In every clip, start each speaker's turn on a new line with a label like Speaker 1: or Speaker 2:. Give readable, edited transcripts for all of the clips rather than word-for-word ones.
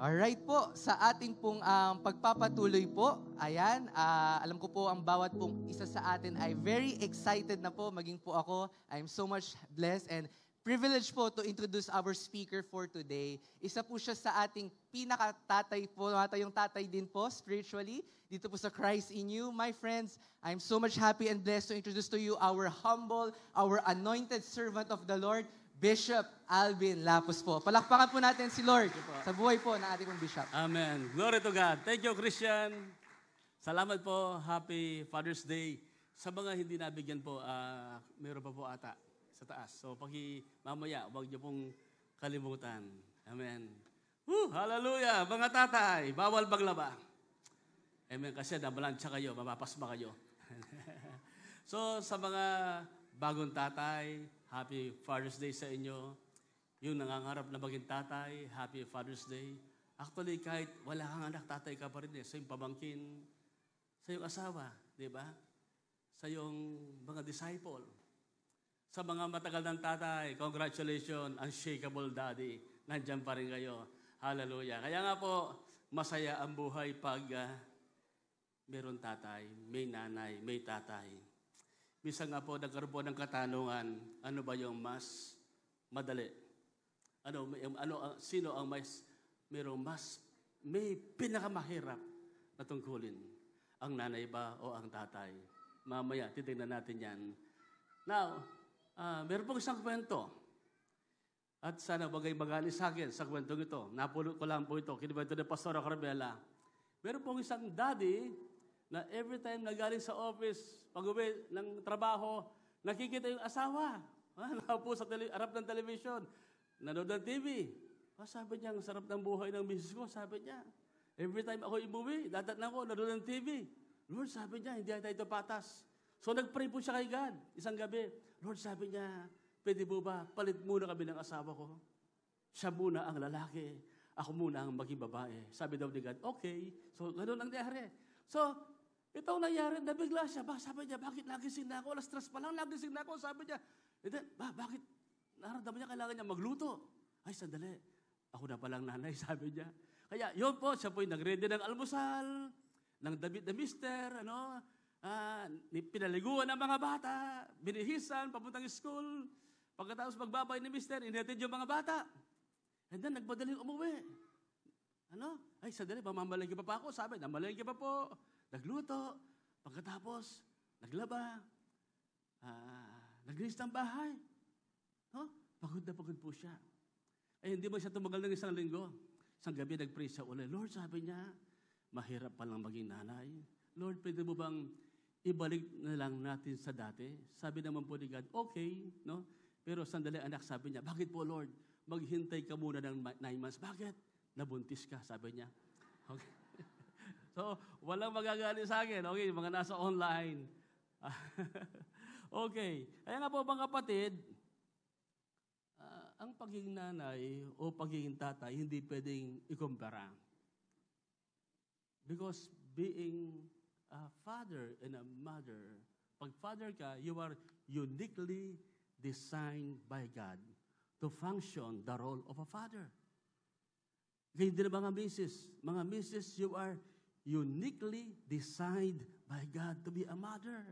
Speaker 1: Alright po, sa ating pong pagpapatuloy po, ayan, alam ko po ang bawat pong isa sa atin ay very excited na po, maging po ako. I'm so much blessed and privileged po to introduce our speaker for today. Isa po siya sa ating pinakatatay po, yung tatay din po spiritually, dito po sa Christ in You. My friends, I'm so much happy and blessed to introduce to you our humble, our anointed servant of the Lord, Bishop Alvin Lapus po. Palakpakan po natin si Lord sa buhay po ng ating Bishop.
Speaker 2: Amen. Glory to God. Thank you, Christian. Salamat po. Happy Father's Day. Sa mga hindi nabigyan po, meron pa po ata sa taas. So, mamaya, huwag niyo pong kalimutan. Amen. Hallelujah. Mga tatay, bawal maglaba. Amen. Kasi nabalansya kayo, mapapasma kayo. So, sa mga bagong tatay, Happy Father's Day sa inyo. Yung nangangarap na maging tatay, Happy Father's Day. Actually, kahit wala kang anak, tatay ka pa rin eh. Sa iyong pamangkin, sa iyong asawa, di ba? Sa iyong mga disciple. Sa mga matagal ng tatay, congratulations, unshakable daddy. Nandiyan pa rin kayo. Hallelujah. Kaya nga po, masaya ang buhay pag meron tatay, may nanay, may tatay. Bisa nga po, nagkaroon po ng katanungan, ano ba yung mas madali? Sino ang may pinakamahirap na tungkulin? Ang nanay ba o ang tatay? Mamaya, titignan natin yan. Now, meron pong isang kwento. At sana bagay magali sa akin sa kwentong ito. Napulot ko lang po ito. Kinikwento ni Pastor Carmela. Meron pong isang daddy na every time nagaling sa office, pag-uwi ng trabaho, nakikita yung asawa. Nakaupo sa harap ng television. Nanood ng TV. Sabi niya, ang sarap ng buhay ng misis ko. Sabi niya, every time ako umuwi, dadatnan ko, nanood ng TV. Lord, sabi niya, hindi tayo patas. So nag-pray po siya kay God, isang gabi. Lord, sabi niya, pwede mo ba, palit muna kami ng asawa ko. Siya muna ang lalaki. Ako muna ang maging babae. Sabi daw ni God, okay. So ganoon ang nangyari. So, itong nangyari, nabigla siya. Sabi niya, bakit nagising na ako? Alas 3 pa lang, nagising na ako. Sabi niya, bakit? Naramdaman niya, kailangan niya magluto. Ay, sandali. Ako na palang nanay, sabi niya. Kaya, yun po, siya po'y nag-ready ng almusal, ng damit na mister, pinaliguan ng mga bata, binihisan, papuntang school. Pagkatapos magbabay ni mister, inatid yung mga bata. And then, nagpadaling umuwi. Ay, sandali, mamamalengke pa ako. Sabi, namalengke pa po. Nagluto, pagkatapos, naglaba, naglinis ng bahay. Pagod na pagod po siya. Ay, hindi mo siya tumagal ng isang linggo. Isang gabi, nag-pray siya ulit. Lord, sabi niya, mahirap palang maging nanay. Lord, pwede mo bang ibalik na lang natin sa dati? Sabi naman po ni God, okay, no? Pero sandali, anak, sabi niya, bakit po, Lord? Maghintay ka muna ng 9 months. Bakit? Nabuntis ka, sabi niya. Okay. So, walang magagali sa akin. Okay, mga nasa online. Okay. Kaya nga po, mga kapatid, ang pagiging nanay o pagiging tatay, hindi pwedeng ikumpara. Because being a father and a mother, pag father ka, you are uniquely designed by God to function the role of a father. Kaya hindi na mga misis. Mga misis, you are uniquely designed by God to be a mother.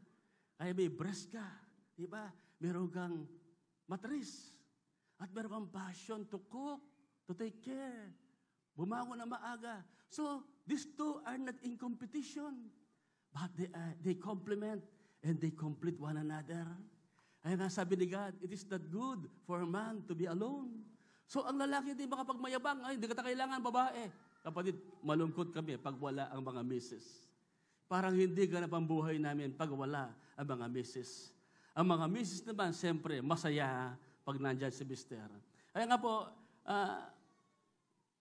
Speaker 2: Kaya may breast ka, di ba? Meron kang matris. At meron kang passion to cook, to take care. Bumangon na maaga. So, these two are not in competition. But they complement and they complete one another. Kaya nga sabi ni God, it is not good for a man to be alone. So, ang lalaki hindi makapagmayabang, ay, hindi ka kailangan babae. Kapatid, malungkot kami pag wala ang mga misis. Parang hindi ganap ang buhay namin pag wala ang mga misis. Ang mga misis naman, siyempre, masaya pag nandyan si mister. Kaya nga po,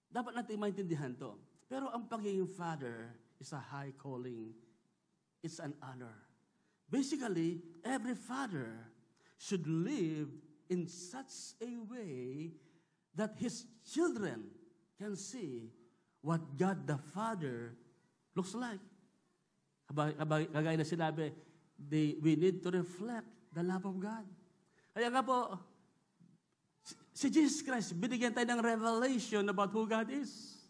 Speaker 2: dapat natin maintindihan to. Pero ang pagiging father is a high calling. It's an honor. Basically, every father should live in such a way that his children can see what God the Father looks like. Kagaya na sinabi, we need to reflect the love of God. Kaya nga po, si Jesus Christ, binigyan tayo ng revelation about who God is.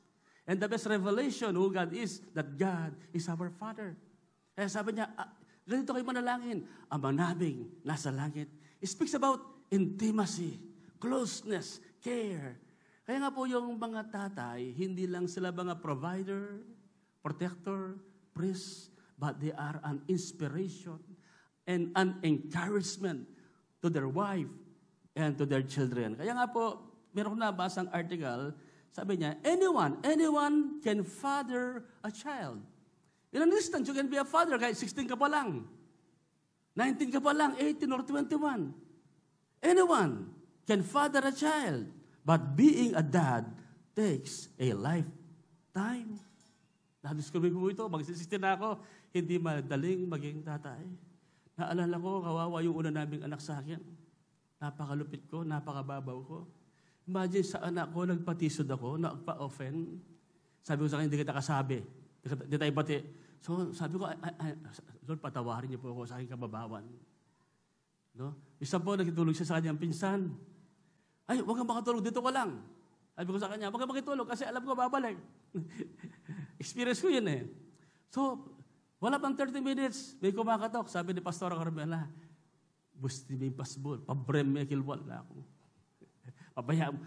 Speaker 2: And the best revelation who God is, that God is our Father. Kaya sabi niya, ganito kayo manalangin, Ama naming nasa langit. It speaks about intimacy, closeness, care. Kaya nga po yung mga tatay, hindi lang sila mga provider, protector, priest, but they are an inspiration and an encouragement to their wife and to their children. Kaya nga po, meron ko nabasang article, sabi niya, anyone can father a child. In an instant, you can be a father kahit 16 ka pa lang, 19 ka pa lang, 18 or 21. Anyone can father a child, but being a dad takes a lifetime. Na-discover ko ito, mag-16 na ako, hindi madaling maging tatay. Naalala ko, kawawa yung una naming anak sa akin. Napakalupit ko, napakababaw ko. Imagine sa anak ko, nagpatisod ako, nagpa-offend. Sabi ko sa kanya, hindi kita kasabi. Hindi tayo pati. So sabi ko, Lord, patawarin niyo po ako sa aking kababawan. No? Isa po, nagtulog siya sa kanyang pinsan. Ay, huwag kang makatulog, dito ka lang. Sabi ko sa kanya, huwag kang makitulog kasi alam ko babalik. Experience ko yun eh. So, wala pang 30 minutes, may kumakatok. Sabi ni Pastora Carmela, busti may pasbol, pabrem may kilwal na ako. Pabayaan.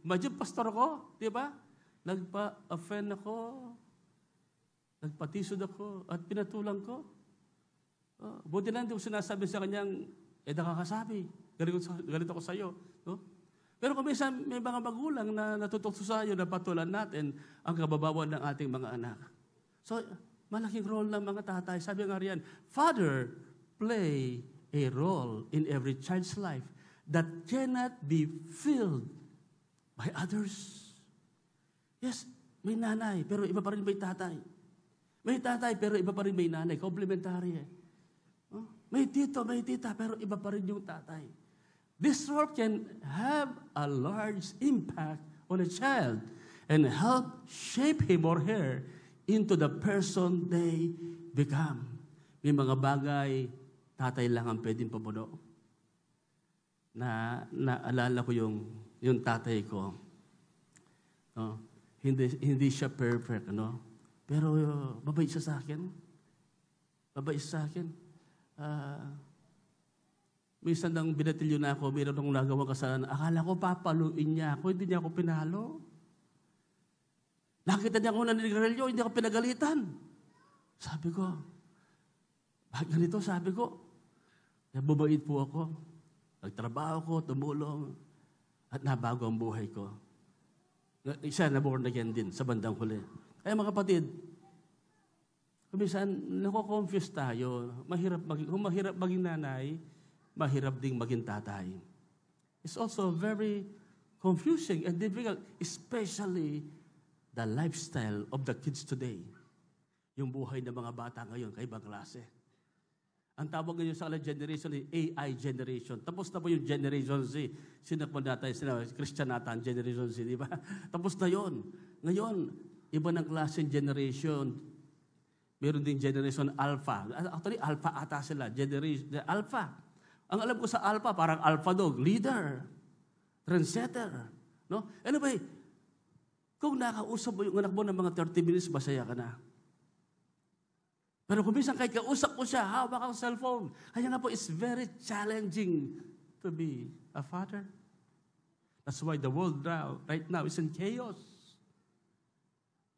Speaker 2: Imagine, pastor ko, di ba? Nagpa-offend ako, nagpatisod ako, at pinatulang ko. Buti lang hindi ko sinasabi sa kanyang, nakakasabi, ganito ko sa iyo. No? Pero kung minsan may mga magulang na natutukso sa iyo na patulan natin ang kababawan ng ating mga anak. So, malaking role ng mga tatay. Sabi nga riyan, Father, play a role in every child's life that cannot be filled by others. Yes, may nanay, pero iba pa rin may tatay. May tatay, pero iba pa rin may nanay. Complementary eh. May tito, may tita, pero iba pa rin yung tatay. This role can have a large impact on a child and help shape him or her into the person they become. May mga bagay, tatay lang ang pwedeng pabuno. Naalala ko yung tatay ko. No? Hindi siya perfect, no? Pero mabait siya sa akin. Mabait sa akin. Minsan nang binatilyo na ako, mayroon akong nagawang kasalanan. Akala ko papaluin niya ako, hindi niya ako pinalo. Nakita niya ako naninigarilyo, hindi ako pinagalitan. Sabi ko, bakit ganito? Sabi ko, nababait po ako. Nagtrabaho ko, tumulong, at nabago ang buhay ko. Isa, naborn again din sa bandang huli. Kaya mga kapatid, minsan, nako-confuse tayo. Kung mahirap maging nanay, mahirap ding maging tatay. It's also very confusing and difficult, especially the lifestyle of the kids today. Yung buhay ng mga bata ngayon, kaibang klase. Ang tawag ngayon sa generation ay AI generation. Tapos na po yung Generation Z. Sinakpan natin, Christian natin, Generation Z, di ba? Tapos na yon. Ngayon, iba ng klaseng generation. Meron din Generation Alpha. Actually, Alpha ata sila. Generation Alpha. Ang alam ko sa Alpha, parang Alpha dog, leader, trendsetter. No? Anyway, kung nakausap mo yung anak mo ng mga 30 minutes, masaya ka na. Pero kung minsan kahit kausap mo siya, hawak ang cellphone. Kaya nga po, it's very challenging to be a father. That's why the world right now is in chaos.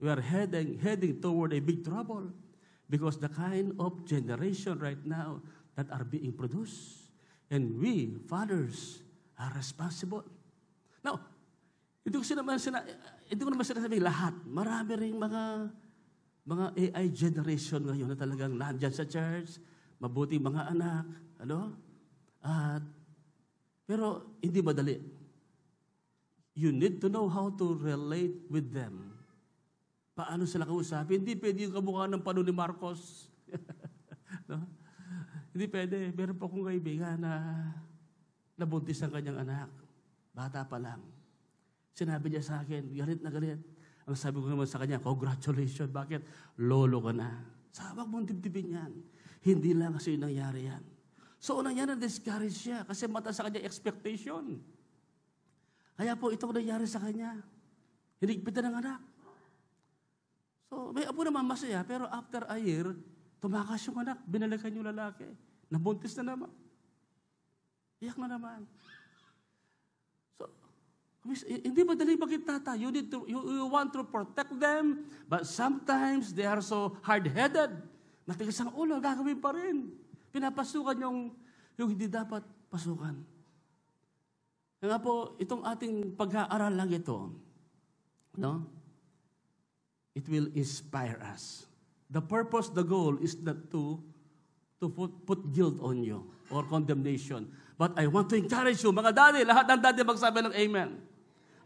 Speaker 2: We are heading toward a big trouble because the kind of generation right now that are being produced. And we, fathers, are responsible. Now, hindi ko naman sinasabi lahat. Marami rin mga AI generation ngayon na talagang nandyan sa church, mabuting mga anak, pero hindi madali. You need to know how to relate with them. Paano sila kausapin? Hindi pwede yung kamukha ng pano ni Marcos. No? Hindi pwede. Meron po akong kaibigan na nabuntis ang kanyang anak. Bata pa lang. Sinabi niya sa akin, galit na galit. Ang sabi ko naman sa kanya, congratulations. Bakit? Lolo ka na. Sabag mong dibdibin yan. Hindi lang kasi yung nangyari yan. So, unang yan, na-discourage siya kasi mata sa kanya expectation. Kaya po, itong nangyari sa kanya. Hinigpitan ng anak. So, may apo naman masaya, pero after a year, tumakas yung anak, binalikan yung lalaki. Nabuntis na naman. Iyak na naman. So, hindi madali maging tatay. You want to protect them, but sometimes they are so hard-headed. Matigas ang ulo, gagawin pa rin. Pinapasukan yung hindi dapat pasukan. Kaya nga po, itong ating pag-aaral lang ito, no? It will inspire us. The purpose, the goal is not to put guilt on you or condemnation. But I want to encourage you, mga daddy, lahat ng daddy magsabi ng amen.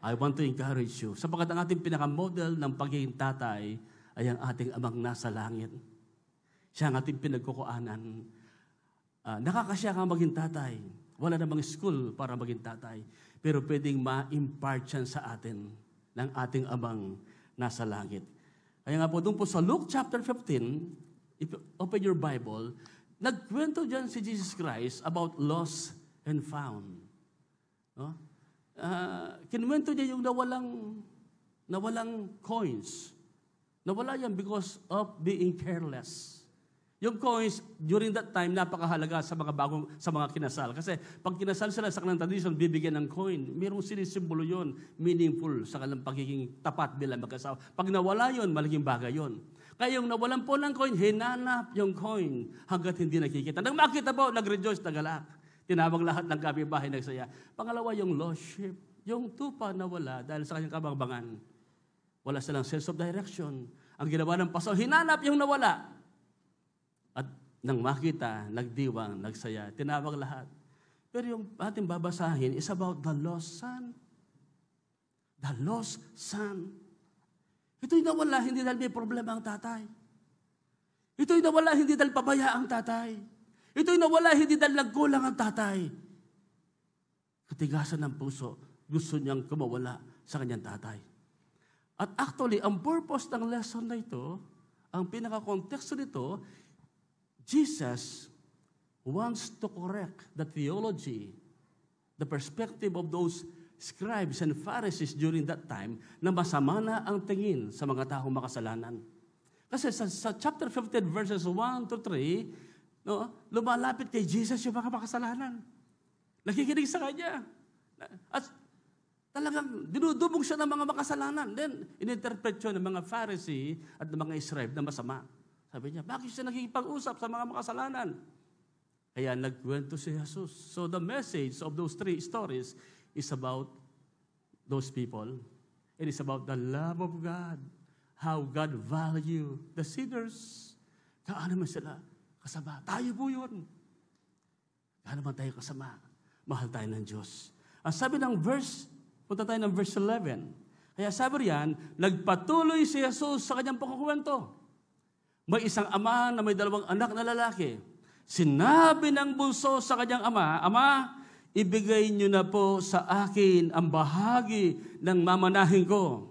Speaker 2: I want to encourage you. Sapagkat ang ating pinakamodel ng pagiging tatay ay ang ating amang nasa langit. Siya ang ating pinagkukuanan. Nakakasya kang maging tatay. Wala namang school para maging tatay. Pero pwedeng ma-impart yan sa atin ng ating amang nasa langit. Kaya nga po, doon po sa Luke chapter 15, if you open your Bible, nagkwento dyan si Jesus Christ about lost and found. No? Kinwento niya yung nawalang coins. Nawala yan because of being careless. Yung coins, during that time, napakahalaga sa mga kinasal. Kasi pag kinasal sila sa kanilang tradition, bibigyan ng coin. Mayroong sinisimbolo yun, meaningful sa kanilang pagiging tapat bilang mag-asawa. Pag nawala yun, malaking bagay yun. Kaya yung nawalan po ng coin, hinanap yung coin hanggat hindi nakikita. Nang makita po, nag-rejoice, nagalak. Tinawag lahat ng kapitbahay, nagsaya. Pangalawa, yung lost sheep. Yung tupa nawala dahil sa kanyang kabangbangan. Wala silang sense of direction. Ang ginawa ng paso, hinanap yung nawala. At nang makita, nagdiwang, nagsaya, tinawag lahat. Pero yung ating babasahin is about the lost son. The lost son. Ito'y nawala, hindi dahil may problema ang tatay. Ito'y nawala, hindi dahil pabaya ang tatay. Ito'y nawala, hindi dahil nagkulang ang tatay. Katigasan ng puso, gusto niyang kumawala sa kanyang tatay. At actually, ang purpose ng lesson na ito, ang pinaka-konteksto nito, Jesus wants to correct the theology, the perspective of those scribes and Pharisees during that time na masama na ang tingin sa mga taong makasalanan. Kasi sa chapter 15 verses 1 to 3, no, lumalapit kay Jesus yung mga makasalanan. Nakikinig sa kanya. At talagang dinudubog siya ng mga makasalanan. Then, ininterpret siya ng mga Pharisee at ng mga scribe na masama. Sabi niya, bakit siya nakikipag-usap sa mga makasalanan? Kaya nagkwento si Jesus. So the message of those three stories is about those people. It is about the love of God. How God value the sinners. Kaano man sila kasama? Tayo po yun. Kaano man tayo kasama? Mahal tayo ng Diyos. Ang sabi ng verse, punta tayo ng verse 11. Kaya sabi riyan, nagpatuloy si Jesus sa kanyang pagkukwento. May isang ama na may 2 anak na lalaki. Sinabi ng bunso sa kanyang ama, Ama, ibigay niyo na po sa akin ang bahagi ng mamanahin ko.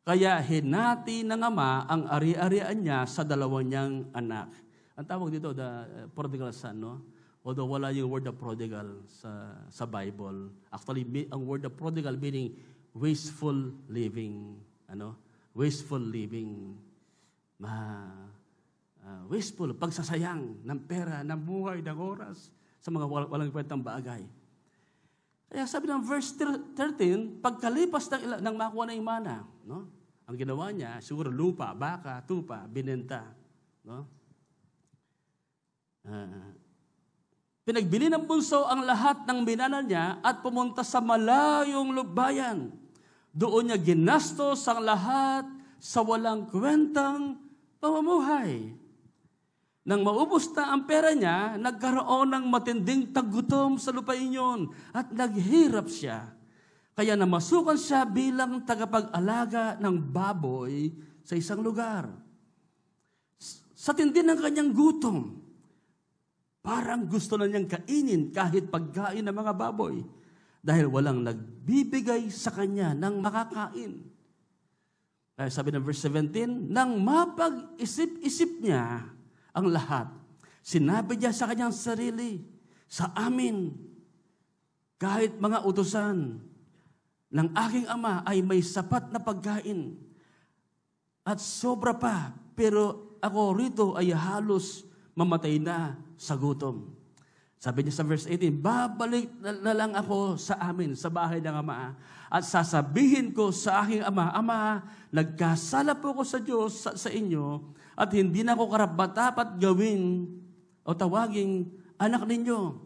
Speaker 2: Kaya hinati ng ama ang ari-arian niya sa 2 niyang anak. Ang tawag dito, the prodigal son, no? Although wala yung word of prodigal sa Bible. Actually, ang word of prodigal meaning wasteful living. Wasteful living. Wasteful, pagsasayang ng pera, ng buhay, ng oras, sa mga walang kwentang bagay. Kaya sabi ng verse 13, pagkalipas ng makuha ng mana, no? Ang ginawa niya, siguro lupa, baka, tupa, binenta. No? Pinagbili ng bunso ang lahat ng binana niya at pumunta sa malayong bayan. Doon niya ginastos ang lahat sa walang kwentang pamumuhay. Nang maubos na ang pera niya, nagkaroon ng matinding taggutom sa lupain yun at naghirap siya. Kaya namasukan siya bilang tagapag-alaga ng baboy sa isang lugar. Sa tindi ng kanyang gutom, parang gusto na niyang kainin kahit pagkain ng mga baboy dahil walang nagbibigay sa kanya ng makakain. Kaya sabi ng verse 17, nang mapag-isip-isip niya ang lahat, sinabi niya sa kanyang sarili, sa amin, kahit mga utusan ng aking ama ay may sapat na pagkain. at sobra pa. Pero ako rito ay halos mamatay na sa gutom. Sabi niya sa verse 18, babalik na lang ako sa amin, sa bahay ng Ama, at sasabihin ko sa aking ama, Ama, nagkasala po ko sa Diyos sa inyo, at hindi na ako karapat-dapat gawin o tawaging anak ninyo.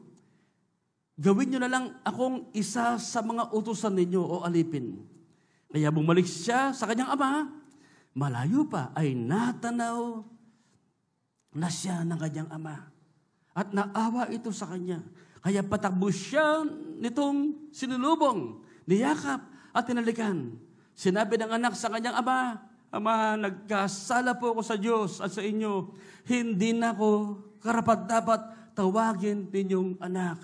Speaker 2: Gawin nyo na lang akong isa sa mga utusan ninyo o alipin. Kaya bumalik siya sa kanyang ama, malayo pa ay natanaw na siya ng kanyang ama. At naawa ito sa kanya. Kaya patakbo siya nitong sinulubong, niyakap at tinalikan. Sinabi ng anak sa kanyang ama, Ama, nagkasala po ako sa Diyos at sa inyo. Hindi na ako karapat-dapat tawagin ninyong anak.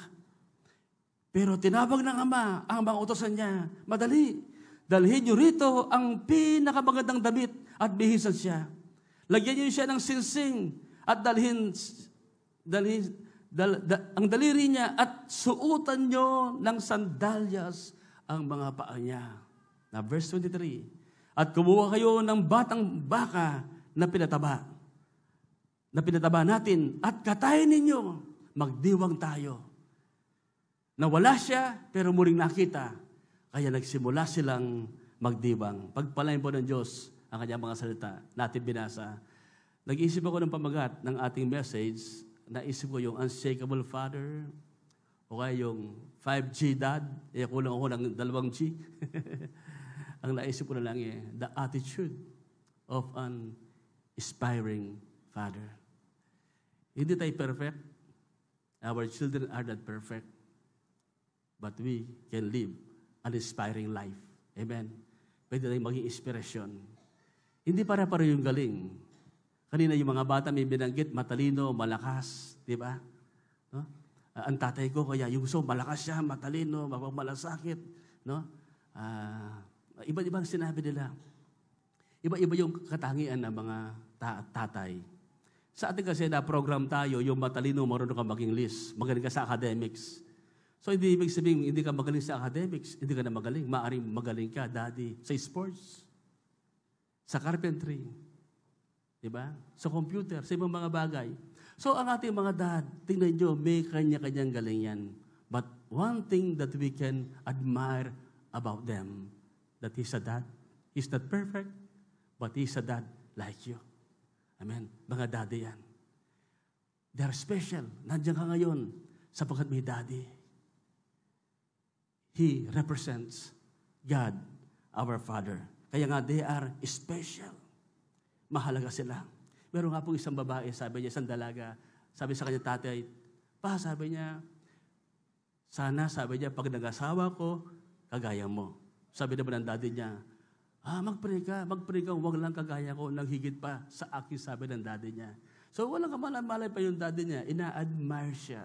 Speaker 2: Pero tinawag ng ama ang mga utosan niya, madali. Dalhin niyo rito ang pinakamagandang damit at bihisan siya. Lagyan niyo siya ng sinsing at ang daliri niya at suutan niyo ng sandalyas ang mga paa niya. Na verse 23, at kumuha kayo ng batang baka na pinataba natin at katayin ninyo, magdiwang tayo. Nawala siya, pero muling nakita. Kaya nagsimula silang magdiwang. Pagpalain po ng Diyos ang kanyang mga salita, natin binasa. Nag-isip ako ng pamagat ng ating message. Naisip ko yung unshakable father, o kaya yung 5G dad. Kulang ako ng 2G. Ang naisip ko na lang the attitude of an aspiring father. Hindi tayo perfect. Our children are not perfect. But we can live an inspiring life. Amen? Pwede tayong maging inspirasyon. Hindi para-para yung galing. Kanina yung mga bata may binanggit, matalino, malakas. Di ba? No? Ang tatay ko, kaya yung malakas siya, matalino, malasakit. No? Iba-ibang sinabi nila. Iba-iba yung katangian ng mga tatay. Sa atin kasi na-program tayo, yung matalino, marunong ka maging list. Magaling ka sa academics. So, hindi ibig sabihin, hindi ka magaling sa academics, hindi ka na magaling. Maaring magaling ka, daddy, sa sports, sa carpentry, di ba? Sa computer, sa ibang mga bagay. So, ang ating mga dad, tingnan nyo, may kanya-kanyang galing yan. But one thing that we can admire about them, that he's a dad. He's not perfect, but he's a dad like you. Amen? Mga daddy yan. They're special. Nandiyan ka ngayon sapagkat may daddy. He represents God, our Father. Kaya nga, they are special. Mahalaga sila. Meron nga pong isang babae, sabi niya, isang dalaga, sabi sa kanya tatay, sabi niya, sana, sabi niya, pag nag-asawa ko, kagaya mo. Sabi naman ng daddy niya, magpray ka, huwag lang kagaya ko, nang higit pa sa akin, sabi ng daddy niya. So, walang kamalay pa yung daddy niya, ina-admire siya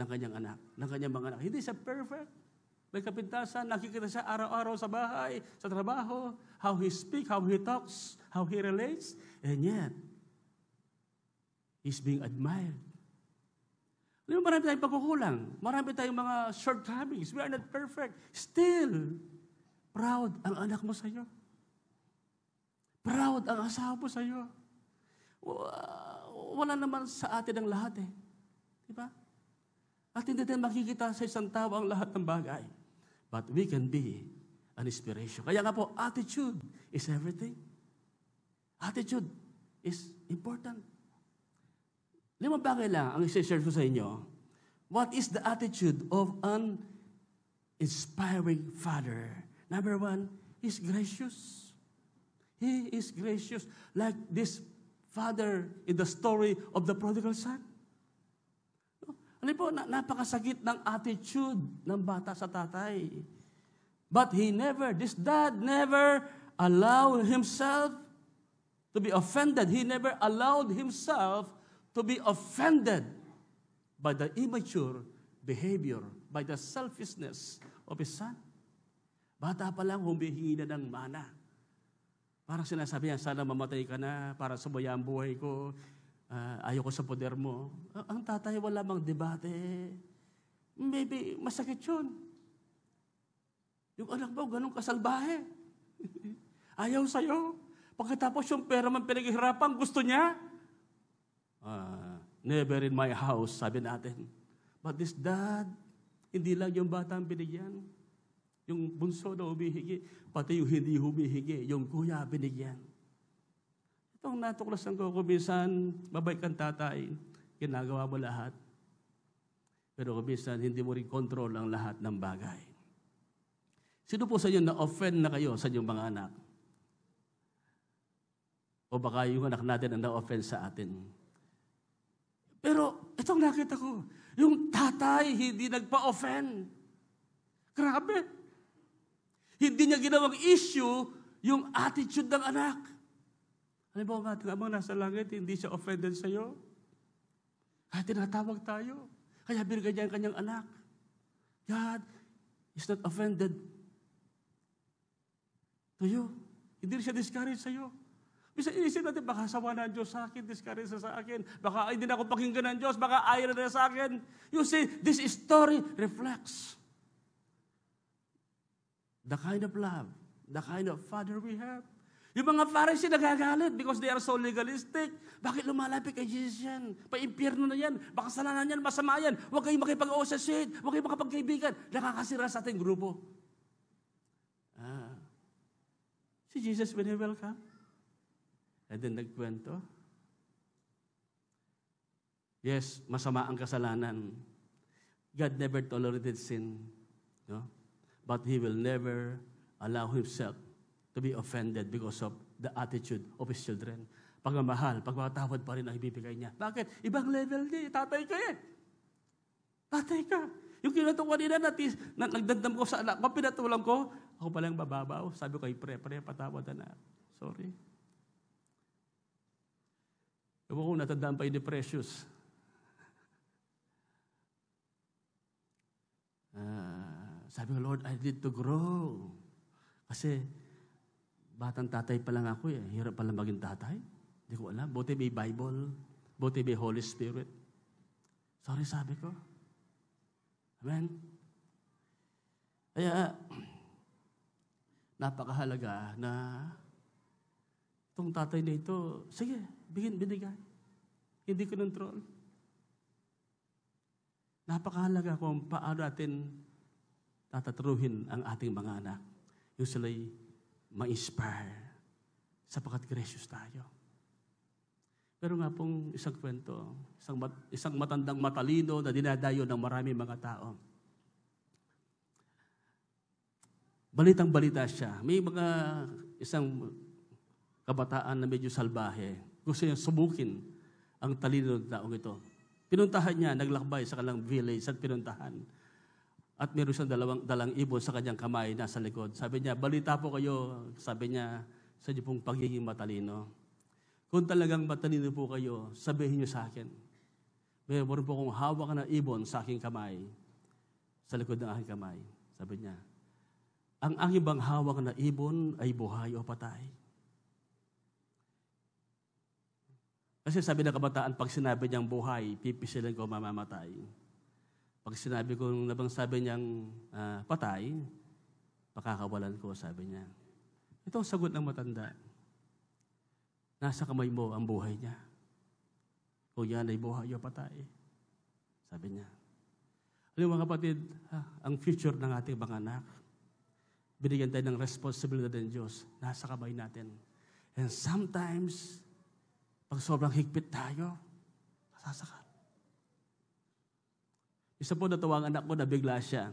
Speaker 2: ng kanyang anak, ng kanyang mga anak. Hindi siya perfect. May kapintasan, nakikita siya araw-araw sa bahay, sa trabaho, how he speaks, how he talks, how he relates, and yet, he's being admired. Marami tayong pagkukulang. Marami tayong mga shortcomings. We are not perfect. Still, proud ang anak mo sa iyo. Proud ang asawa mo sa iyo. Wala naman sa atin ang lahat Diba? At hindi tayo makikita sa isang tao ang lahat ng bagay. But we can be an inspiration. Kaya nga po, attitude is everything. Attitude is important. 5 bagay lang ang i-share ko sa inyo. What is the attitude of an inspiring father? Number 1, he's gracious. He is gracious. Like this father in the story of the prodigal son. Ano po, napakasakit ng attitude ng bata sa tatay. But this dad never allowed himself to be offended. He never allowed himself to be offended by the immature behavior, by the selfishness of his son. Bata pa lang, humihingi na ng mana. Parang sinasabi niya, sana mamatay ka na para sumaya ang buhay ko. Ayoko sa poder mo. Ang tatay wala mang debate. Maybe masakit yun. Yung anak mo, ganun kasalbahe. Ayaw sa'yo. Pagkatapos yung pera man pinaghirapan, gusto niya? Never in my house, sabi natin. But this dad, hindi lang yung bata ang binigyan. Yung bunso na humihingi, pati yung hindi humihingi, yung kuya binigyan. Itong natuklasan ko, kung minsan, mabait kang tatay, ginagawa mo lahat. Pero kung minsan, hindi mo rin control ang lahat ng bagay. Sino po sa inyo na-offend na kayo sa inyong mga anak? O baka yung anak natin ang na-offend sa atin. Pero itong nakita ko, yung tatay hindi nagpa-offend. Grabe. Hindi niya ginawang issue yung attitude ng anak. Alam mo, ang ating amang nasa langit, hindi siya offended sa'yo. Kaya tinatawag tayo. Kaya binigay niya ang kanyang anak. God is not offended to you. Hindi siya discouraged sa'yo. Bisa inisip natin, baka sawa na ang Diyos sa akin, discouraged sa akin. Baka hindi na ako pakinggan ng Diyos, baka ayaw na sa akin. You see, this story reflects the kind of love, the kind of Father we have. Yung mga Pharisee nagagalit because they are so legalistic. Bakit lumalapit kay Jesus yan? Pa-impyerno na yan. Baka salanan yan, masama yan. Huwag kayong makipag-associate. Huwag kayong makapagkaibigan. Nakakasira sa ating grupo. Si Jesus, when He welcome, and then nagkwento. Yes, masama ang kasalanan. God never tolerated sin. No? But He will never allow Himself to be offended because of the attitude of His children. Pagmamahal, pagmatawad pa rin ang ibibigay niya. Bakit? Ibang level niya. Tatay ka eh. Tatay ka. Yung kinatong kanina na nagdandam ko sa anak ko, pinatulang ko, ako palang bababaw. Sabi ko, pre, patawad na. Sorry. Ewan ko, natandaan pa yung Precious. Sabi ko, Lord, I need to grow. Kasi, batang tatay pa lang ako eh. Hirap pala maging tatay. Hindi ko alam. Buti may Bible. Buti may Holy Spirit. Sorry, sabi ko. Amen? Kaya, napakahalaga na itong tatay na ito, sige, binigay. Hindi control. Napakahalaga kung paano natin tatatruhin ang ating mga anak. Yung sila'y ma-inspire sapagkat gracious tayo. Pero nga pong isang kwento, isang matandang matalino na dinadayo ng maraming mga tao. Balitang-balita siya. May isang kabataan na medyo salbahe. Gusto niya subukin ang talino ng taong ito. Pinuntahan niya, naglakbay sa kanilang village at pinuntahan. At meron siyang dalang ibon sa kanyang kamay nasa likod. Sabi niya, balita po kayo, sabi niya, sa inyo pong pagiging matalino. Kung talagang matalino po kayo, sabihin niyo sa akin. Meron po akong hawak na ibon sa aking kamay, sa likod ng aking kamay. Sabi niya, ang aking bang hawak na ibon ay buhay o patay? Kasi sabi ng kabataan, pag sinabi niyang buhay, pipisilin ko mamamatay. Pag sinabi ko, nabang sabi niyang patay, pakakawalan ko, sabi niya. Ito ang sagot ng matanda. Nasa kamay mo ang buhay niya. Kung yan ay buhay o patay. Sabi niya. Alam mo mga kapatid, ang future ng ating mga anak, binigyan tayo ng responsibility ng Diyos, nasa kamay natin. And sometimes, pag sobrang higpit tayo, nasasakal. Isa po natawa ang anak ko na bigla siya.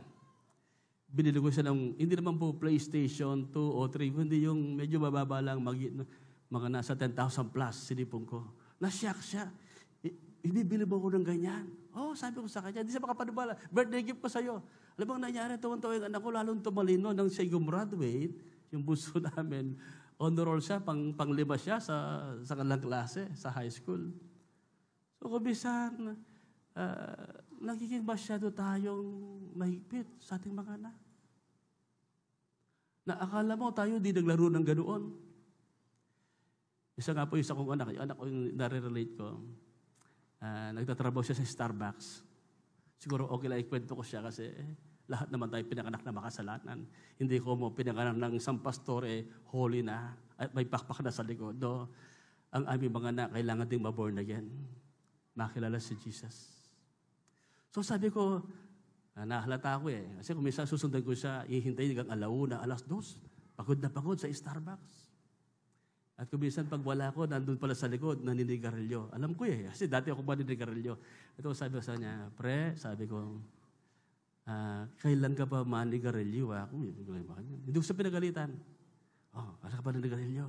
Speaker 2: Binili ko siya ng, hindi naman po PlayStation 2 o 3, kundi yung medyo mababa lang, mga nasa 10,000 plus, sinipong ko. Nasyak siya. Ibibili mo ko ng ganyan. Oh, sabi ko sa kanya, di siya makapanibala. Birthday gift ko sa'yo. Alam mo ang nangyari, tuwan-tuwa yung anak ko, lalong tumalino nang siya gumraduate, yung bunso namin, honor roll siya, panglima siya sa kanilang klase, sa high school. So, kumisan, nagiging masyado tayong mahigpit sa ating mga anak. Na akala mo tayo di naglaro ng ganoon. Isa nga po isa kong anak, yung anak ko yung nare-relate ko, nagtatrabaho siya sa Starbucks. Siguro okay lang ikwento ko siya kasi lahat naman tayo pinanganak na makasalanan. Hindi ko mo pinanganak ng isang pastor, holy na. at may pakpak na sa likod. No? Ang aming mga anak, kailangan ding maborn again. Makilala si Jesus. So sabi ko, nahalata ako eh. Kasi kung minsan susundan ko siya, ihintayin hanggang alauna, alas 2. Pagod na pagod sa Starbucks. At kung minsan pag wala ko, nandun pala sa likod, naninigarilyo. Alam ko eh, kasi dati ako maninigarilyo. Ito sabi ko sa kanya, pre, sabi ko, kailan ka pa manigarilyo? Hindi ko siya pinagalitan. Kailan ka pa nanigarilyo?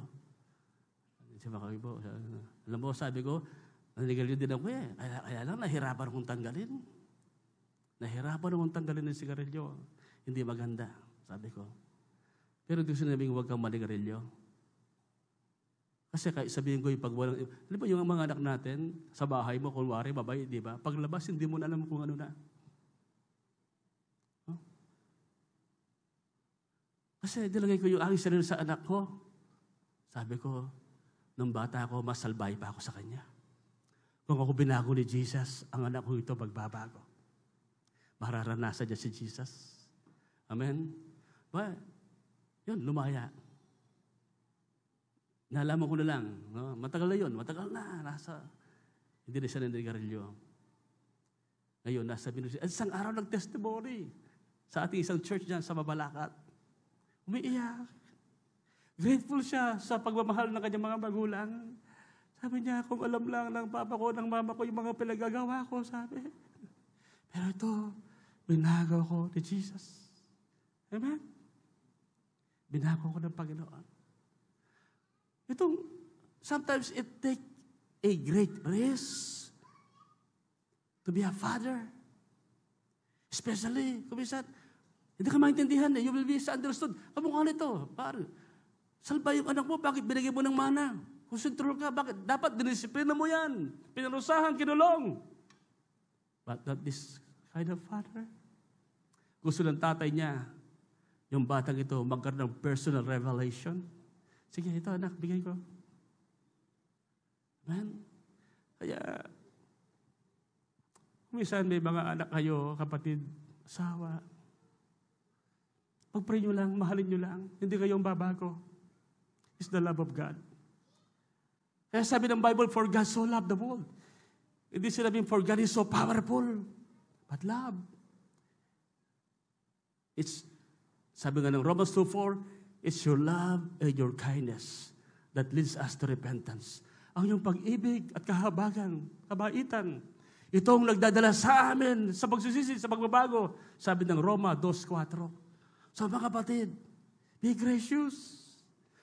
Speaker 2: Alam mo, sabi ko, nanigarilyo din ako eh. Kaya lang, nahirapan akong tanggalin. Nahirapan akong tanggalin ng sigarilyo. Hindi maganda, sabi ko. Pero hindi ko sinabing huwag kang manigarilyo. Kasi kahit sabihin ko yung pag walang... Di ba yung mga anak natin, sa bahay mo, kunwari, babae, di ba? Paglabas, hindi mo na alam kung ano na. Huh? Kasi nilagay ko yung aking sarili sa anak ko. Sabi ko, nung bata ako, mas salbay pa ako sa kanya. Kung ako binago ni Jesus, ang anak ko ito magbabago. Mararanasan niya si Jesus. Amen? Well, yun, lumaya. Nalaman ko na lang, no? Matagal na yun, matagal na, hindi na siya naninigarilyo. Ngayon, nasa Binusi. Isang araw nag-testimony sa ating isang church dyan sa Mabalacat. Umiiyak. Grateful siya sa pagmamahal ng kanyang mga magulang. Sabi niya, kung alam lang ng papa ko, ng mama ko, yung mga pinagagawa ko, sabi. Pero ito, binago ko ni Jesus. Amen? Binago ko ng Panginoon. Sometimes it takes a great risk to be a father. Especially, kung minsan, hindi ka maintindihan eh. You will be misunderstood. Kamukha nito, pare. Salba yung anak mo, bakit binigay mo ng mana? Kung sentrol ka, bakit? Dapat dinisiplina mo yan. Pinarusahan, kinulong. But not this kind of father. Gusto ng tatay niya, yung batang ito, magkaroon ng personal revelation. Sige, ito anak, bigay ko. Amen? Kaya, minsan may mga anak kayo, kapatid, asawa. Pag-pray nyo lang, mahalin nyo lang. Hindi kayong babago. It's the love of God. Kaya sabi ng Bible, for God so loved the world. Hindi sinabing, for God is so powerful. But love. Sabi nga ng Romans 2:4, it's your love and your kindness that leads us to repentance. Ang iyong pag-ibig at kahabagan, kabaitan, itong nagdadala sa amin sa pagsisisi, sa pagbabago. Sabi ng Roma 2:4. So mga kapatid, be gracious.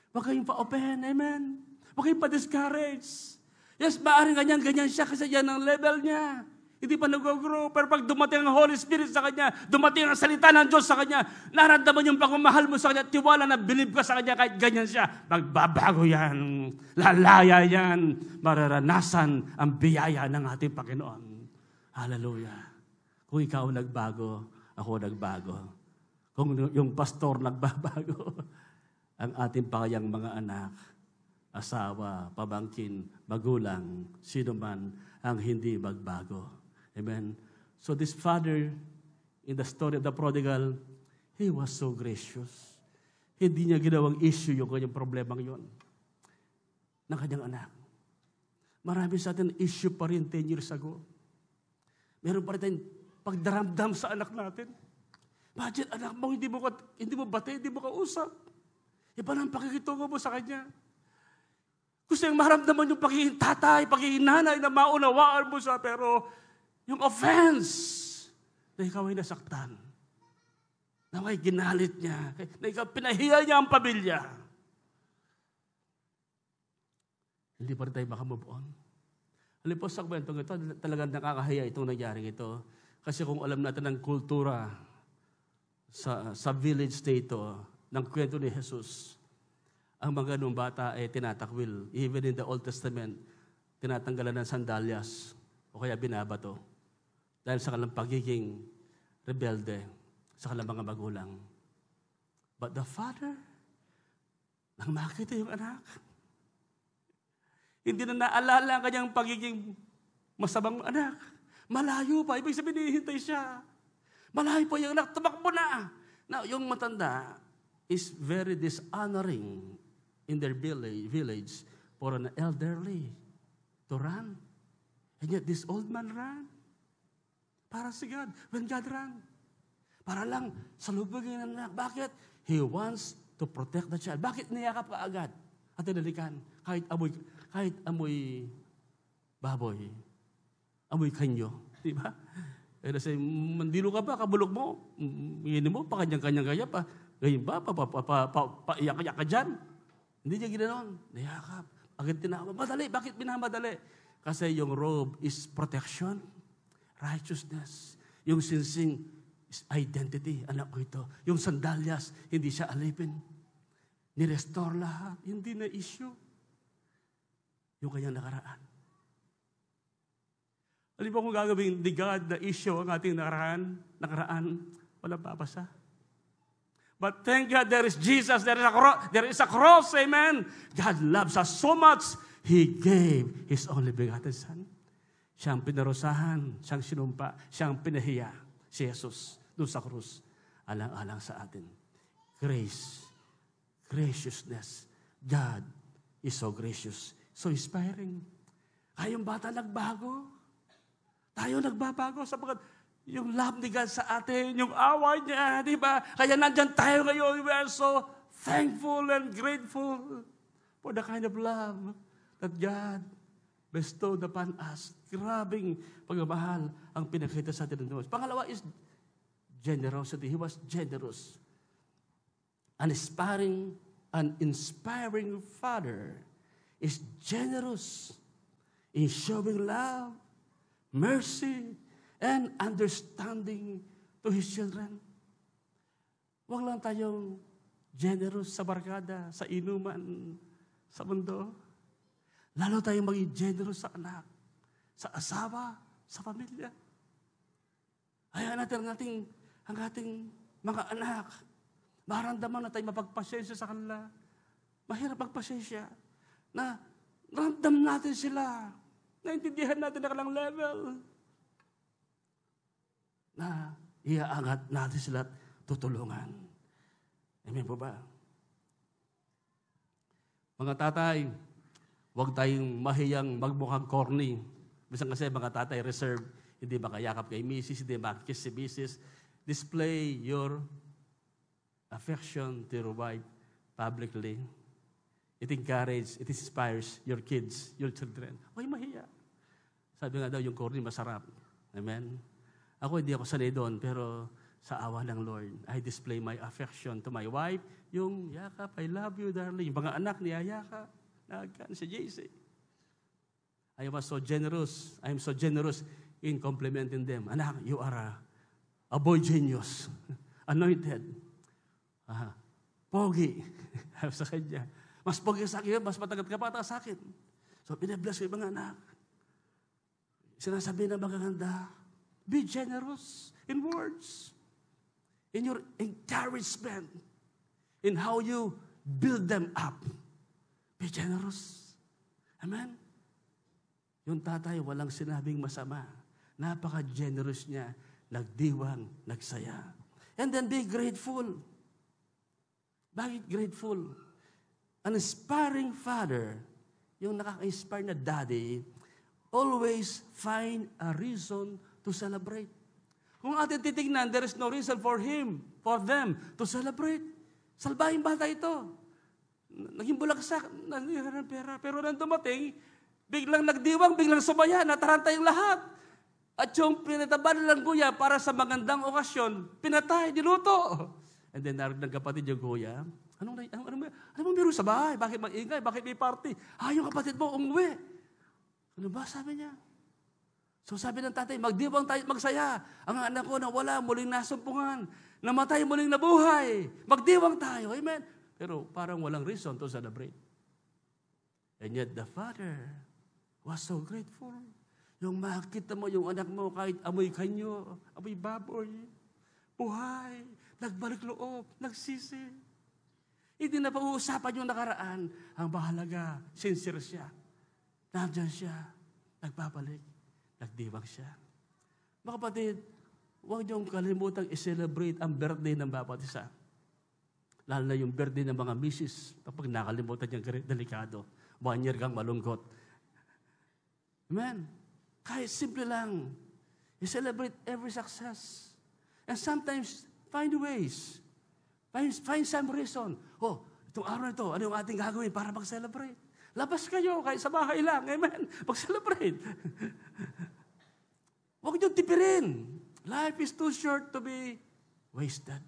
Speaker 2: Huwag kayong pa-open, amen? Huwag kayong pa-discourage. Yes, maaaring ganyan siya kasi yan ang level niya. Hindi pa nag-grow. Pero pag dumating ang Holy Spirit sa kanya, dumating ang salita ng Diyos sa kanya, naramdaman yung pagmamahal mo sa kanya, tiwala na believe ka sa kanya kahit ganyan siya, magbabago yan, lalaya yan, mararanasan ang biyaya ng ating Panginoon. Hallelujah. Kung ikaw nagbago, ako nagbago. Kung yung pastor nagbabago, ang ating pakayang mga anak, asawa, pamangkin, magulang, sino man ang hindi magbago. Amen. So this father, in the story of the prodigal, he was so gracious. Hindi niya ginawang issue yung kanyang problemang yon ng kanyang anak. Marami sa atin issue pa rin 10 years ago. Meron pa rin tayong pagdaramdam sa anak natin. Imagine, anak mo, hindi mo bati, hindi mo kausap. Iba ng pakikitungo mo sa kanya. Gusto niyang maramdaman yung pagiging tatay, pagiging nanay na maunawaan mo siya, pero yung offense na ikaw ay nasaktan, na may ginalit niya, na ikaw pinahiya niya ang pamilya. Hindi pa rin tayo makamove on. Alam po sa kwentong ito, talagang nakakahiya itong nangyaring ito. Kasi kung alam natin ang kultura sa village dito ng kwento ni Jesus, ang mga ganung bata ay tinatakwil. Even in the Old Testament, tinatanggalan ng sandalyas o kaya binabato dahil sa kanilang pagiging rebelde sa kanilang mga magulang. But the father, nang makita yung anak, hindi na naalala ang kanyang pagiging masamang anak. Malayo pa. Ibig sabihin, hinihintay siya. Malayo pa yung anak. Tumakbo na. Now, yung matanda is very dishonoring in their village for an elderly to run. And yet this old man ran. Para si God. When God ran. Para lang salubugin ng anak. Bakit? He wants to protect the child. Bakit niyakap ka agad? At tinalikan. Kahit amoy baboy. Amoy kanyo. Diba? Eh, kasi, mandilo ka ba? Kabulog mo? Hingin mo? Pakanyang-kanyang kaya pa. Ngayon ba? Paiyak-iyak ka dyan? Hindi niya ginanon. Niyakap. Bakit tinawag? Madali. Bakit minamadali? Kasi yung robe is protection, righteousness. Yung sinsing is identity. Anak ko ito. Yung sandalyas, hindi siya alipin. Ni-restore lahat. Hindi na issue. Yung kanyang nakaraan. Alam mo kung gagawin ni God na issue ang ating nakaraan, walang babasa. But thank God there is Jesus, there is a cross, amen. God loves us so much, He gave His only begotten Son. Siyang pinarusahan, siyang sinumpa, siyang pinahiya, si Jesus, doon sa krus, alang-alang sa atin. Grace, graciousness. God is so gracious, so inspiring. Kayong bata nagbago. Tayo nagbabago sapagkat yung love ni God sa atin, yung awa niya, di ba? Kaya nandyan tayo ngayon. We are so thankful and grateful for the kind of love that God bestowed upon us. Grabing pagmamahal ang pinakita sa atin ng Diyos. Pangalawa is generosity. He was generous. An inspiring father is generous in showing love, mercy, and understanding to His children. Huwag lang tayong generous sa barkada, sa inuman, sa mundo. Lalo tayong maging generous sa anak, sa asawa, sa pamilya. Hayaan natin ang ating mga anak. Maramdaman na tayo mapagpasensya sa kanila. Mahirap magpasensya. Na ramdam natin sila. Naintindihan natin na kalang level na iaangat natin sila at tutulungan. Amen po ba? Mga tatay, huwag tayong mahiyang magmukhang corny. Bisan kasi mga tatay reserve, hindi makayakap kay misis, hindi makikiss si misis. Display your affection to your wife publicly. It encourages, it inspires your kids, your children. Huwag mahiya. Sabi nga daw, yung corny masarap. Amen? Ako, hindi ako sanay doon, pero sa awa ng Lord, I display my affection to my wife. Yung yakap, I love you, darling. Yung mga anak niyayakap. Nagkan si JC. I am so generous in complimenting them. Anak, you are a boy genius. Anointed. Pogi. Sa kanya. Mas pogi sa akin, mas matagat ka pa sa akin. So, pinabless ko yung mga anak. Sinasabi na magaganda, be generous in words, in your encouragement, in how you build them up. Be generous. Amen? Yung tatay, walang sinabing masama. Napaka-generous niya. Nagdiwang, nagsaya. And then be grateful. Bakit grateful? An inspiring father, yung nakaka-inspire na daddy, always find a reason to celebrate. Kung atin titignan, there is no reason for them to celebrate. Salbahin bata ito. Naging bulagsak, nangyari ng pera. Pero nang dumating, biglang nagdiwang, biglang sumaya, nataranta yung lahat. At yung pinataban ng kuya para sa magandang okasyon, pinatay, niluto. And then narinig ng kapatid yung kuya, ano meron sa bahay? Bakit maingay? Bakit may party? Yung kapatid mo, umuwi. Ano ba? Sabi niya. So sabi ng tatay, magdiwang tayo, magsaya. Ang anak ko na wala, muling nasumpungan. Namatay, muling nabuhay. Magdiwang tayo. Amen? Pero parang walang reason to celebrate. And yet the father was so grateful. Yung makita mo, yung anak mo, kahit amoy kanyo, amoy baboy, buhay, nagbalik loob, nagsisi. Hindi na pag-uusapan yung nakaraan. Ang mahalaga, sincere siya. Nandiyan siya, nagpapalik, nagdiwang siya. Mga kapatid, huwag niyong kalimutang i-celebrate ang birthday ng bawat isa. Lalo na yung birthday ng mga misis. Kapag nakalimutan niyang delikado. 1 year kang malungkot. Amen. Kahit simple lang. You celebrate every success. And sometimes, find ways. Find some reason. Oh, itong araw na ito, ano yung ating gagawin para mag-celebrate? Labas kayo, kahit sa bahay lang. Amen. Mag-celebrate. Huwag niyong tipirin. Life is too short to be wasted.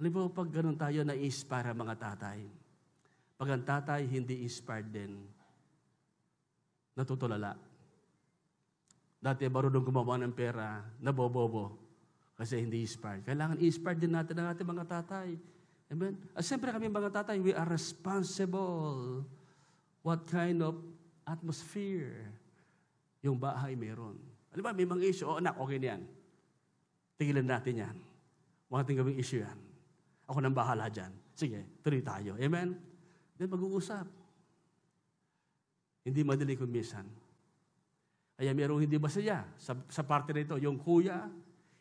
Speaker 2: Alam mo, pag ganun tayo na-inspire mga tatay, pag ang tatay hindi inspired din, natutulala. Dati marunong gumawa ng pera, nabobobo, kasi hindi inspired. Kailangan inspired din natin ang ating mga tatay. Amen? At siyempre kami mga tatay, we are responsible. What kind of atmosphere yung bahay meron. Alam ba, may mga issue, anak, okay na yan. Tigilan natin yan. Huwag natin gawing issue yan. Ako nang bahala dyan. Sige, tuloy tayo. Amen? Then mag-uusap. Hindi madali kung minsan. Kaya mayroong hindi masaya sa parte na ito. Yung kuya,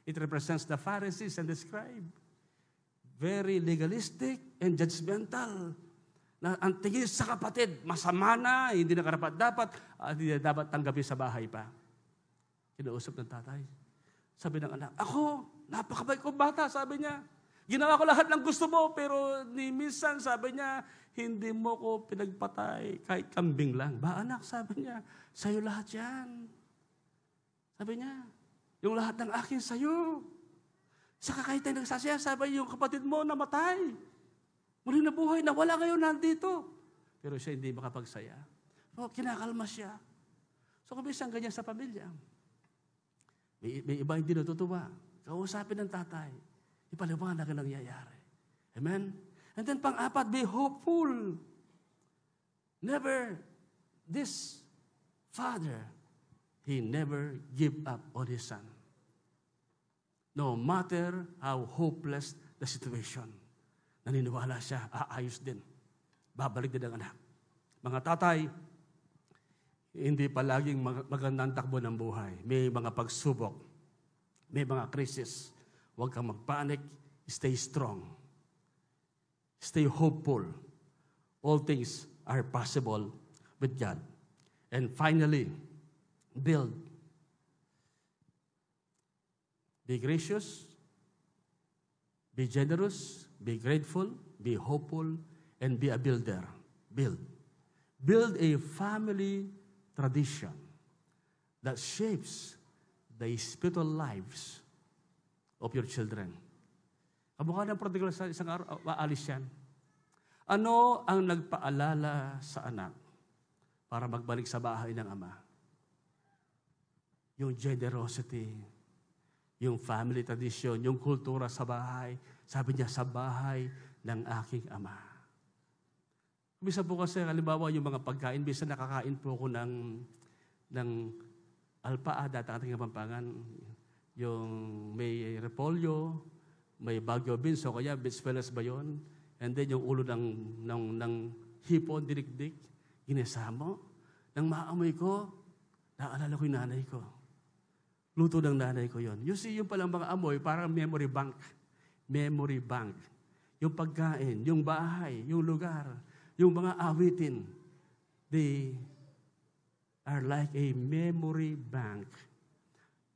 Speaker 2: it represents the Pharisees and the scribe. Very legalistic and judgmental. Na ang tingin sa kapatid, masama na, hindi na karapat-dapat, hindi na dapat tanggapin sa bahay pa. Kinausap ng tatay. Sabi ng anak, ako, napakabait kong bata, sabi niya. Ginawa ko lahat ng gusto mo, pero ni minsan, sabi niya, hindi mo ko pinagpatay, kahit kambing lang. Ba anak, sabi niya, sa'yo lahat yan. Sabi niya, yung lahat ng akin sa'yo. Saka kahit tayo nagsasaya, sabi yung kapatid mo namatay. Muling nabuhay, nawala kayo nandito. Pero siya hindi makapagsaya. So, kinakalma siya. So, kung isang ganyan sa pamilya, may iba hindi natutuwa. Kausapin ng tatay. Ipaliwanag ang nangyayari. Amen? And then pang-apat, be hopeful. Never, this father, he never give up on his son. No matter how hopeless the situation. Naniniwala siya, aayos din. Babalik din ang anak. Mga tatay, hindi palaging magandang takbo ng buhay. May mga pagsubok. May mga krisis. Huwag kang magpanik. Stay strong. Stay hopeful. All things are possible with God. And finally, build. Be gracious. Be generous. Be grateful. Be hopeful. And be a builder. Build. Build a family tradition that shapes the spiritual lives of your children. Kamukha ng prodigal sa isang araw, maalis yan. Ano ang nagpaalala sa anak para magbalik sa bahay ng ama? Yung generosity, yung family tradition, yung kultura sa bahay. Sabi niya, sa bahay ng aking ama. Bisa po kasi, halimbawa, yung mga pagkain, bisa nakakain po ako ng alpaa, dati ating Kapampangan, yung may repolyo, may bagyo beans, o kaya bispelas ba yun? And then yung ulo ng hipon, dinikdik, ginesamo. Nang maamoy ko, naalala ko yung nanay ko. Luto ng nanay ko yon. You see, yung palang mga amoy, parang memory bank. Memory bank. Yung pagkain, yung bahay, yung lugar, yung mga awitin, they are like a memory bank.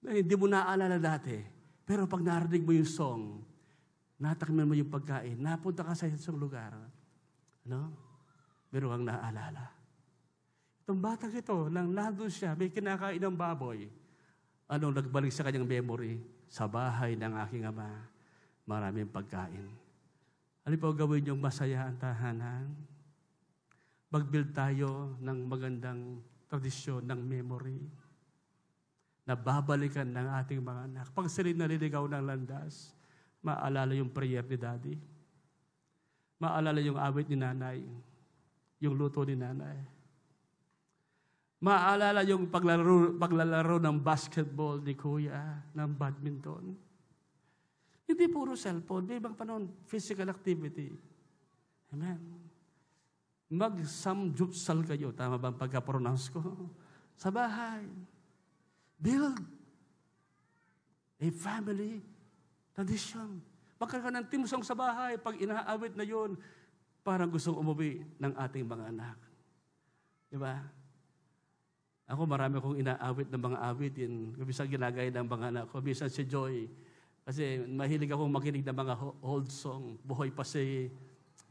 Speaker 2: Hindi mo naaalala dati. Pero pag narinig mo yung song, natakman mo yung pagkain, napunta ka sa isang lugar, ano? Meron kang naaalala. Itong batang ito, nang nandun siya, may kinakain ng baboy. Anong nagbalik sa kanyang memory? Sa bahay ng aking ama, maraming pagkain. Ano po gawin yung masaya ang tahanan? Mag-build tayo ng magandang tradisyon ng memory na babalikan ng ating mga anak. Pag sila naliligaw ng landas, maalala yung prayer ni daddy. Maalala yung awit ni nanay. Yung luto ni nanay. Maalala yung paglalaro ng basketball ni kuya, ng badminton. Hindi puro cellphone. May ibang panahon, physical activity. Amen. Mag-samjutsal kayo. Tama ba ang pagka-pronounce ko? Sa bahay. Build a family tradition. magkaroon ng team song sa bahay. Pag inaawit na yun, parang gustong umuwi ng ating mga anak. Di ba? Ako marami akong inaawit ng mga awitin. Minsan ginagaya ng mga anak ko. Minsan si Joy. Kasi mahilig akong makinig ng mga old song. Buhay pa si,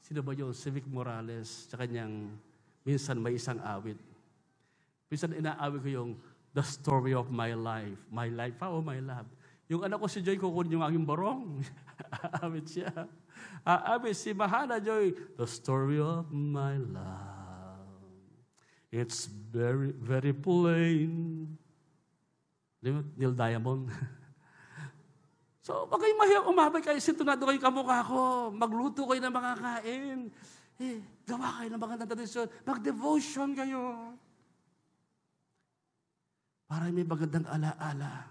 Speaker 2: sino ba yun? Si Vic Morales. Sa kanyang, minsan may isang awit. Minsan inaawit ko yung The Story of My Life. My life, my love. Yung anak ko si Joy, kukunin yung aking barong. Aawit siya. Aawit si Mahana Joy. The story of my love. It's very, very plain. Neil Diamond. So, wag kayong mahirap umabay kayo. Sintunado kayo kamukha ko. Magluto kayo ng mga kain. Gawa kayo ng mga tradisyon. Mag-devotion kayo. Para may magandang alaala.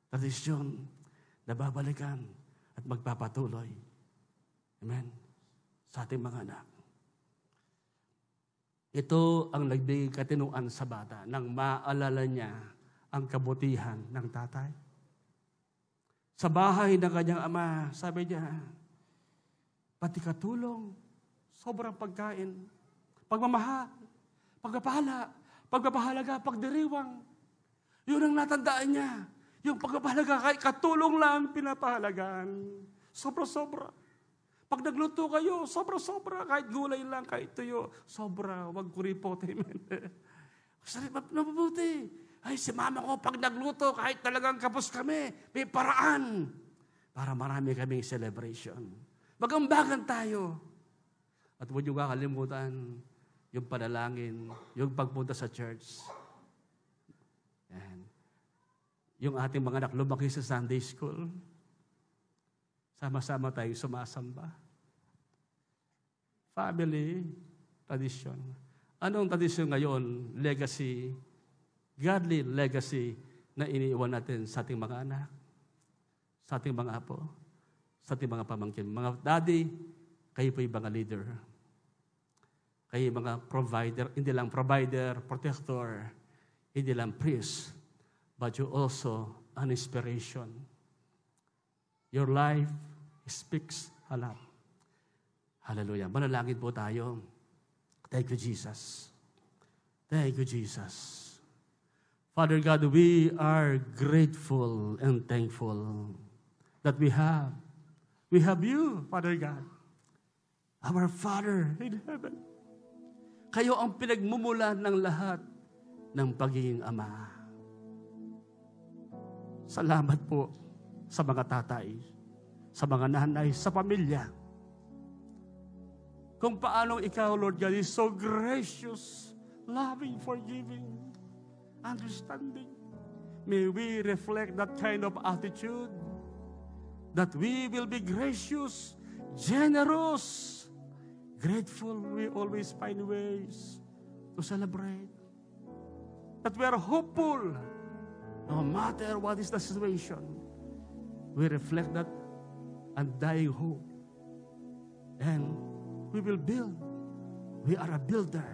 Speaker 2: Tradisyon na babalikan at magpapatuloy. Amen? Sa ating mga anak. Ito ang nagbigay katinuan sa bata nang maalala niya ang kabutihan ng tatay. Sa bahay ng kanyang ama, sabi niya, pati katulong, sobrang pagkain, pagmamahal, pagpapahalaga, pagdiriwang. Yun ang natandaan niya. Yung pagpapahalaga, kahit katulong lang pinapahalagaan. Sobra-sobra. Pag nagluto kayo, sobra-sobra. Kahit gulay lang, kahit tuyo, sobra. Huwag kuripote. Sabi, mabubuti. Ay, si mama ko, pag nagluto, kahit talagang kapos kami, may paraan. Para marami kaming celebration. Magambagan tayo. At huwag niyo kakalimutan yung panalangin, yung pagpunta sa church. Yung ating mga anak lumaki sa Sunday school. Sama-sama tayo sumasamba. Family, tradition. Anong tradition ngayon? Legacy, godly legacy na iniiwan natin sa ating mga anak, sa ating mga apo, sa ating mga pamangkin. Mga daddy, kayo po yung mga leader. Kayo yung mga provider, hindi lang provider, protector, hindi lang priest, but you also an inspiration. Your life speaks a lot. Hallelujah. Manalangin po tayo. Thank you, Jesus. Thank you, Jesus. Father God, we are grateful and thankful that we have you, Father God. Our Father in heaven. Kayo ang pinagmumulan ng lahat ng pagiging ama. Salamat po sa mga tatay, sa mga nanay, sa pamilya. Kung paano ikaw, Lord God, is so gracious, loving, forgiving, understanding. May we reflect that kind of attitude, that we will be gracious, generous, grateful. We always find ways to celebrate. That we are hopeful. No matter what is the situation, we reflect that undying hope. And we will build. We are a builder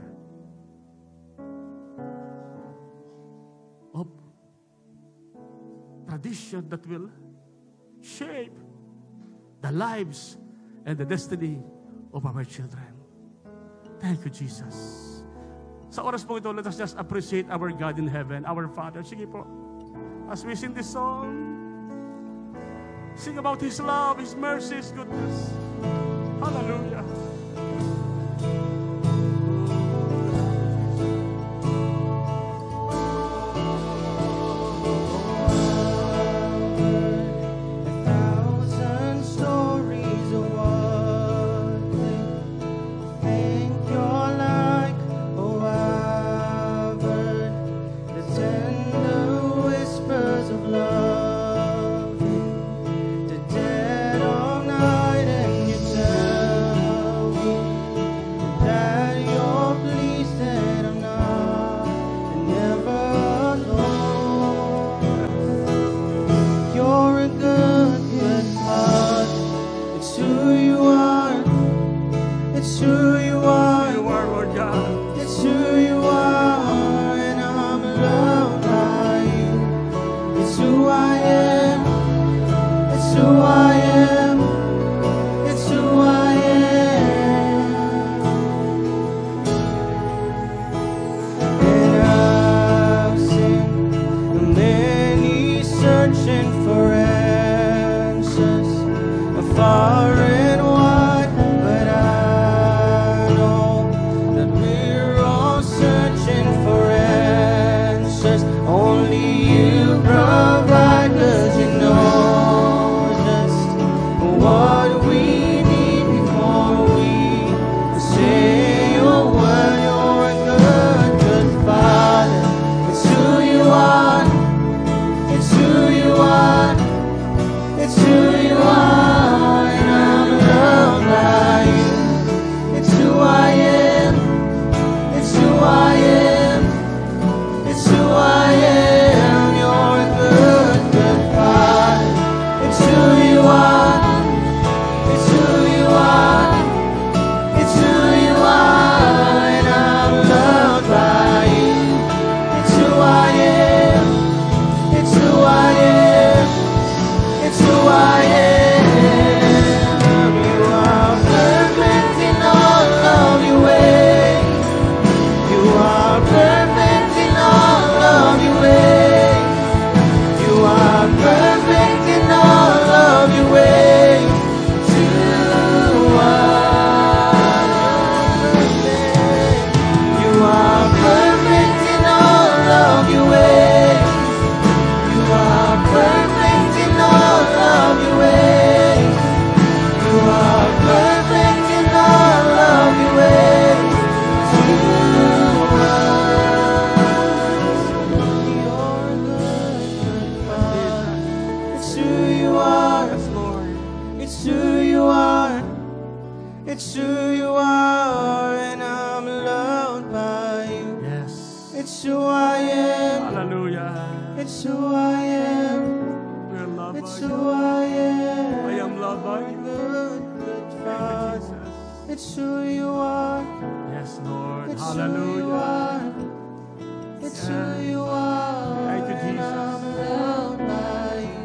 Speaker 2: of tradition that will shape the lives and the destiny of our children. Thank you, Jesus. Sa oras po ito, let us just appreciate our God in heaven, our Father. Sige po. As we sing this song, sing about His love, His mercy, His goodness. Hallelujah.
Speaker 3: Dead all night and you tell
Speaker 1: It's who I am.
Speaker 3: We're loved
Speaker 1: It's
Speaker 3: by
Speaker 1: who
Speaker 3: you.
Speaker 1: I am.
Speaker 3: I am loved by you.
Speaker 1: Good, good Father.
Speaker 3: Jesus.
Speaker 1: It's who you are.
Speaker 3: Yes, Lord.
Speaker 1: It's who you
Speaker 3: Hallelujah.
Speaker 1: are. It's who you are.
Speaker 3: Thank you, Jesus.
Speaker 1: I'm loved by you.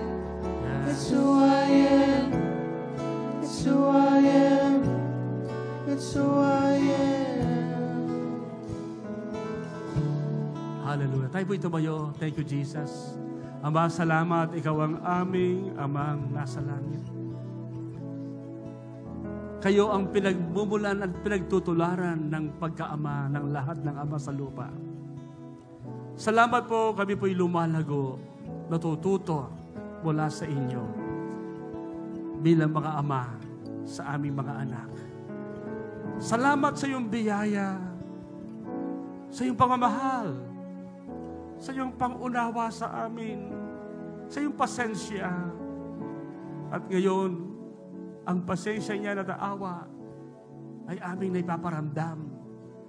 Speaker 3: Yes.
Speaker 1: It's who I am. It's who I am. It's who I am.
Speaker 3: Hallelujah. Tayo po'y tumayo. Thank you, Jesus. Ama, salamat. Ikaw ang aming amang nasa langit. Kayo ang pinagmumulan at pinagtutularan ng pagkaama ng lahat ng ama sa lupa. Salamat po, kami po'y lumalago, natututo mula sa inyo bilang mga ama sa aming mga anak. Salamat sa iyong biyaya, sa iyong pamamahal, sa iyong pangunawa sa amin, sa iyong pasensya. At ngayon, ang pasensya niya na naawa ay aming naipaparamdam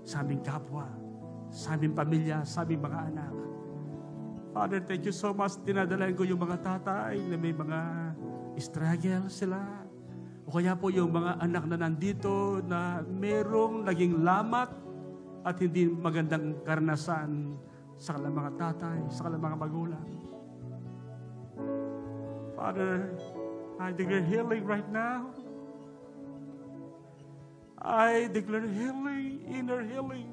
Speaker 3: sa aming kapwa, sa aming pamilya, sa aming mga anak. Father, thank you so much. Dinadalayan ko yung mga tatay na may mga struggle sila. O kaya po yung mga anak na nandito na merong naging lamat at hindi magandang karanasan sa kanilang mga tatay, sa kanilang mga magulang. Father, I declare healing right now. I declare healing, inner healing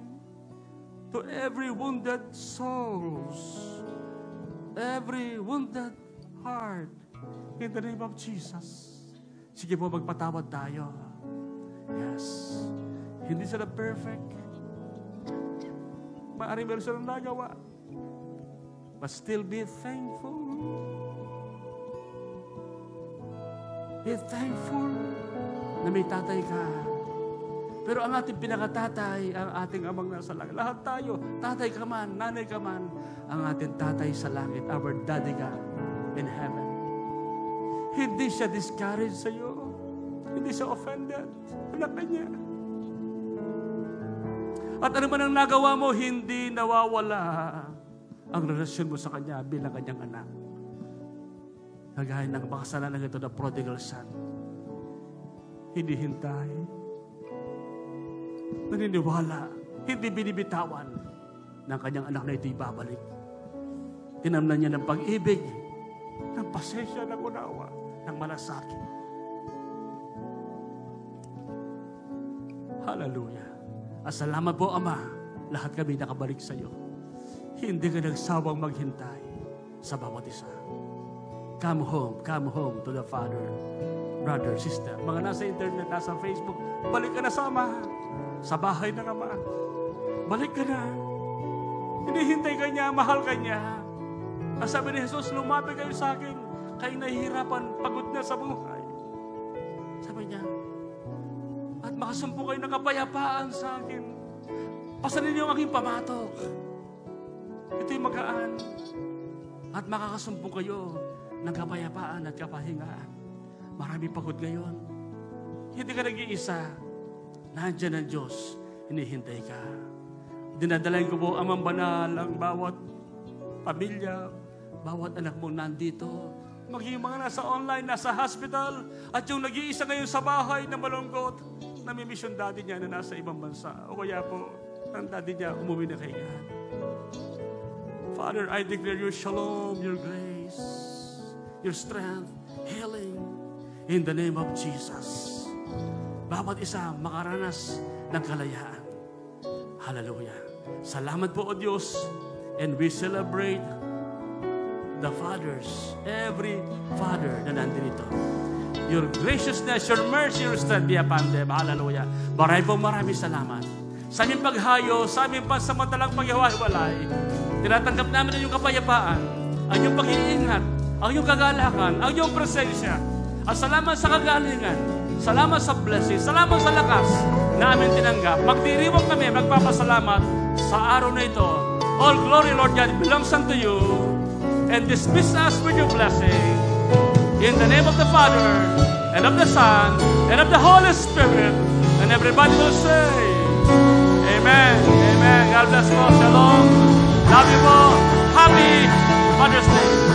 Speaker 3: to every wounded souls, every wounded heart. In the name of Jesus. Sige po, magpatawad tayo. Yes. Hindi sila perfect. Maaaring meron silang nagawa. But still be thankful. Be thankful na may tatay ka. Pero ang ating pinakatatay, ang ating amang nasa langit. Lahat tayo, tatay ka man, nanay ka man, ang ating tatay sa langit, our daddy God in heaven. Hindi siya discouraged sa iyo. Hindi siya offended. Anak na niya. At ano man ang nagawa mo, hindi nawawala ang relasyon mo sa Kanya bilang Kanyang anak. Kagaya ng makasalanan ito na prodigal son. Hindi hintay. Naniniwala. Hindi binibitawan ng Kanyang anak na ito ibabalik. Tinamnan niya ng pag-ibig, ng pasensya, ng unawa, ng malasakit. Hallelujah. At salamat po, Ama. Lahat kami nakabalik sa iyo. Hindi ka nagsawang maghintay sa bawat isa. Come home to the Father, brother, sister. Mga nasa internet, nasa Facebook, balik ka na sa Ama. Sa bahay ng Ama. Balik ka na. Hinihintay ka niya, mahal ka niya. Ang sabi ni Jesus, lumapit kayo sa akin. Kayo nahihirapan, pagod na sa buhay. Sabi niya, at makasumpo kayo ng kapayapaan sa akin. Pasanin niyo ang aking pamatok. Ito'y magaan. At makakasumpo kayo ng kapayapaan at kapahingaan. Marami pagod ngayon. Hindi ka nag-iisa. Nandiyan ang Diyos. Hinihintay ka. Dinadalayan ko po, Amang Banal, ang bawat pamilya, bawat anak mo nandito, maging mga nasa online, nasa hospital, at yung nag-iisa ngayon sa bahay na malungkot, namimiss yung daddy niya na nasa ibang bansa. O kaya po, ang daddy niya umuwi na kay God. Father, I declare your shalom, your grace, your strength, healing, in the name of Jesus. Bawat isa makaranas ng kalayaan. Hallelujah. Salamat po, O Diyos, and we celebrate the fathers, every father na nandito. Your graciousness, your mercy, your strength be upon them. Hallelujah. Maraming salamat. Sa aming paghayo, sa aming pansamantalang paghiwa-hiwalay, tinatanggap namin ang iyong kapayapaan, ang iyong pag-iingat, ang iyong kagalakan, ang iyong presensya. At salamat sa kagalingan, salamat sa blessing, salamat sa lakas na aming tinanggap. Magdiriwang kami, magpapasalamat sa araw na ito. All glory, Lord God, belongs unto you. And dismiss us with your blessing. In the name of the Father, and of the Son, and of the Holy Spirit. And everybody will say, Amen. Amen. God bless you all. Shalom. Love you all. Happy Father's Day.